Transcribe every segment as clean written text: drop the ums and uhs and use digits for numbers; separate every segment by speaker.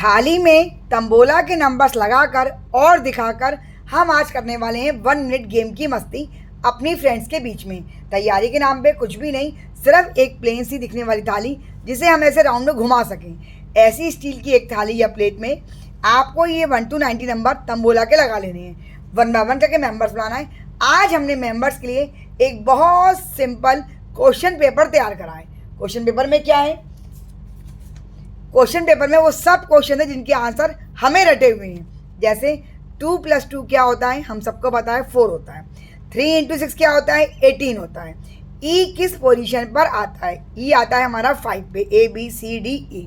Speaker 1: थाली में तंबोला के नंबर्स लगाकर और दिखाकर हम आज करने वाले हैं 1 मिनट गेम की मस्ती अपनी फ्रेंड्स के बीच में। तैयारी के नाम पे कुछ भी नहीं, सिर्फ एक प्लेन सी दिखने वाली थाली जिसे हम ऐसे राउंड में घुमा सकें। ऐसी स्टील की एक थाली या प्लेट में आपको ये 1 to 90 नंबर तंबोला के लगा लेने हैं। 1 by 1 करके मेंबर्स बनाना है। आज हमने मेंबर्स के लिए एक बहुत सिंपल क्वेश्चन पेपर तैयार करा है। क्वेश्चन पेपर में क्या है? क्वेश्चन पेपर में वो सब क्वेश्चन है जिनके आंसर हमें रटे हुए हैं। जैसे 2 + 2 क्या होता है, हम सबको पता है 4 होता है। 3 × 6 क्या होता है, 18 होता है। ई किस पोजीशन पर आता है? ई आता है हमारा 5 पे, ABCDE।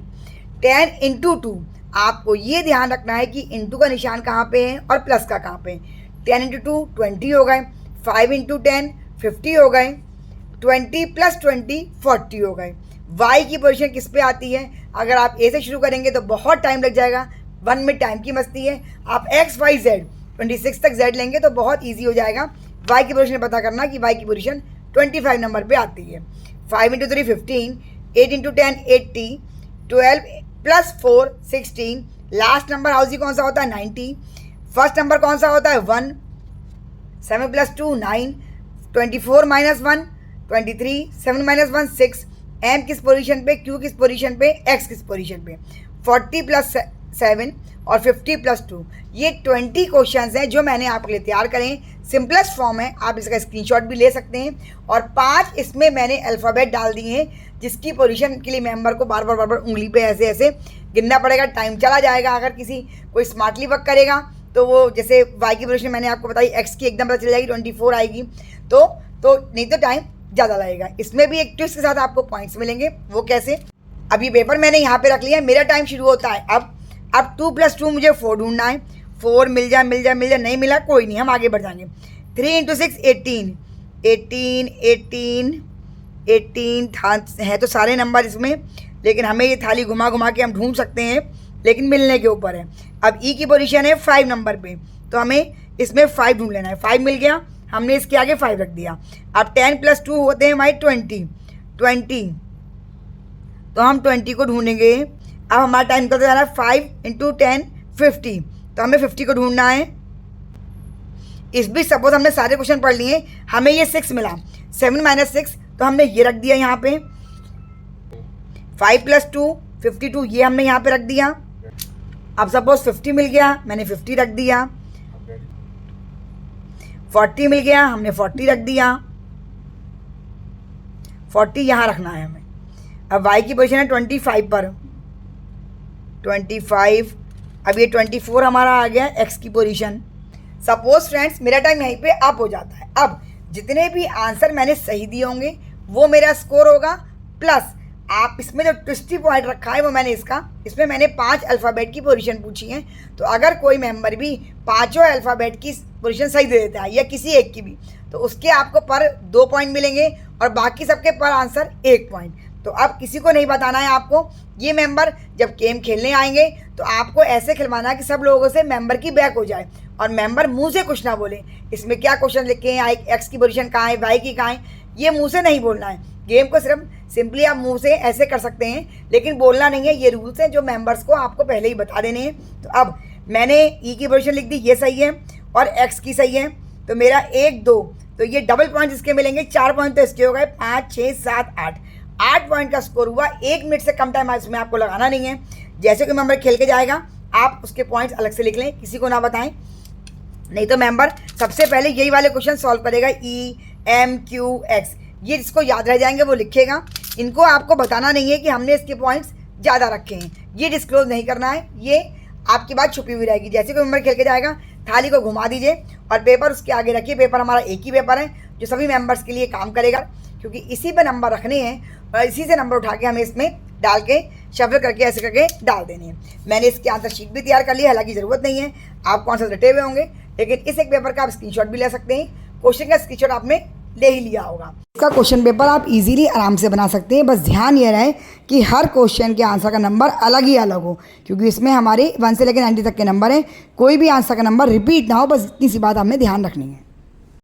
Speaker 1: 10 × 2, आपको ये ध्यान रखना है कि इंटू का निशान कहाँ पे है और प्लस का कहाँ पे है। 10 × 2 20 हो गए, 5 × 10 50 हो गए, 20 + 20 40 हो गए। वाई की पोजीशन किस पे आती है? अगर आप ए से शुरू करेंगे तो बहुत टाइम लग जाएगा, 1 मिनट टाइम की मस्ती है। आप X Y Z 26 तक Z लेंगे तो बहुत ईजी हो जाएगा। वाई की पोजीशन पता करना कि वाई की पोजीशन 25 नंबर पे आती है। 5 × 3 15, 8 × 10 80, 12 + 4 16। लास्ट नंबर हाउसी कौन सा होता है? 90। फर्स्ट नंबर कौन सा होता है? 1। 7 + 2 9, 24 - 1 23, 7 - 1 6। M किस पोजीशन पे, Q किस पोजीशन पे, X किस पोजीशन पे। 40 + 7 और 50 + 2। ये 20 क्वेश्चंस हैं जो मैंने आपके लिए तैयार करे हैं। सिंपलेस्ट फॉर्म है, आप इसका स्क्रीनशॉट भी ले सकते हैं। और 5 इसमें मैंने अल्फ़ाबेट डाल दिए हैं जिसकी पोजीशन के लिए मेंबर को बार बार उंगली पे ऐसे ऐसे गिनना पड़ेगा, टाइम चला जाएगा। अगर कोई स्मार्टली वर्क करेगा तो वो जैसे वाई की पोजीशन मैंने आपको बताई, एक्स की एकदम पता चल जाएगी, 24 आएगी। तो नहीं तो टाइम ज़्यादा लगेगा। इसमें भी एक ट्विस्ट के साथ आपको पॉइंट्स मिलेंगे। वो कैसे? अब ये पेपर मैंने यहाँ पे रख लिया, मेरा टाइम शुरू होता है अब 2 + 2 मुझे 4 ढूंढना है। 4 मिल जाए, नहीं मिला कोई नहीं, हम आगे बढ़ जाएंगे। 3 × 6 18, 18 है तो सारे नंबर इसमें, लेकिन हमें ये थाली घुमा के हम ढूंढ सकते हैं, लेकिन मिलने के ऊपर है। अब ई की पोजीशन है 5 नंबर पे, तो हमें इसमें 5 ढूंढ लेना है। 5 मिल गया, हमने इसके आगे 5 रख दिया। अब 10 + 2 होते हैं हमारे 20, तो हम 20 को ढूंढेंगे। अब हमारा टाइम निकलता जा रहा है 5 × 10 50, तो हमें 50 को ढूंढना है। इस बीच सपोज हमने सारे क्वेश्चन पढ़ लिए, हमें ये 6 मिला। 7 - 6, तो हमने ये रख दिया यहाँ पे। 5 + 2 52, ये हमने यहाँ पे रख दिया। अब सपोज 50 मिल गया, मैंने 50 रख दिया। 40 मिल गया, हमने 40 रख दिया। 40 यहाँ रखना है हमें। अब y की पोजीशन है 25 पर, 25। अब ये 24 हमारा आ गया x की पोजीशन। सपोज फ्रेंड्स मेरा टाइम यहीं पे अप हो जाता है। अब जितने भी आंसर मैंने सही दिए होंगे वो मेरा स्कोर होगा, प्लस आप इसमें जो ट्विस्टी पॉइंट रखा है वो इसमें मैंने 5 अल्फ़ाबेट की पोजीशन पूछी है। तो अगर कोई मेंबर भी पाँचों अल्फ़ाबेट की पोजीशन सही दे देता है या किसी एक की भी, तो उसके आपको पर 2 पॉइंट मिलेंगे और बाकी सबके पर आंसर 1 पॉइंट। तो अब किसी को नहीं बताना है आपको। ये मेंबर जब गेम खेलने आएंगे तो आपको ऐसे खिलवाना है कि सब लोगों से मेंबर की बैक हो जाए और मेंबर मुंह से कुछ ना बोले। इसमें क्या क्वेश्चन लिखे हैं, एक्स की पोजीशन कहाँ है, वाई की कहाँ है, ये मुंह से नहीं बोलना है। गेम को सिर्फ सिंपली आप मुंह से ऐसे कर सकते हैं, लेकिन बोलना नहीं है। ये रूल्स हैं जो मेंबर्स को आपको पहले ही बता देने हैं। तो अब मैंने ई की पोजीशन लिख दी, ये सही है, और एक्स की सही है, तो मेरा 1 2, तो ये डबल पॉइंट इसके मिलेंगे। 4 पॉइंट तो इसके हो गए, 5 6 7 8 पॉइंट का स्कोर हुआ। 1 मिनट से कम टाइम इसमें आपको लगाना नहीं है। जैसे कोई मेंबर खेल के जाएगा आप उसके पॉइंट्स अलग से लिख लें, किसी को ना बताएं, नहीं तो मेंबर सबसे पहले यही वाले क्वेश्चन सॉल्व करेगा। E M Q X, ये जिसको याद रह जाएंगे वो लिखेगा। इनको आपको बताना नहीं है कि हमने इसके पॉइंट्स ज़्यादा रखे हैं, ये डिस्क्लोज नहीं करना है, ये आपकी बात छुपी हुई रहेगी। जैसे कोई मेंबर खेल के जाएगा थाली को घुमा दीजिए और पेपर उसके आगे रखिए। पेपर हमारा एक ही पेपर है जो सभी मेंबर्स के लिए काम करेगा, क्योंकि इसी पे नंबर रखने हैं और इसी से नंबर उठा के हमें इसमें डाल के शफल करके ऐसे करके डाल देने हैं। मैंने इसके आंसर शीट भी तैयार कर ली है, हालांकि ज़रूरत नहीं है, आपको आंसर रटे हुए होंगे, लेकिन इस एक पेपर का आप स्क्रीनशॉट भी ले सकते हैं। क्वेश्चन का स्क्रीनशॉट आपने ले ही लिया होगा। इसका क्वेश्चन पेपर आप इजीली आराम से बना सकते हैं। बस ध्यान ये रहे कि हर क्वेश्चन के आंसर का नंबर अलग ही अलग हो, क्योंकि इसमें हमारे 1 से लेकर 90 तक के नंबर हैं। कोई भी आंसर का नंबर रिपीट ना हो, बस इतनी सी बात आपने ध्यान रखनी है।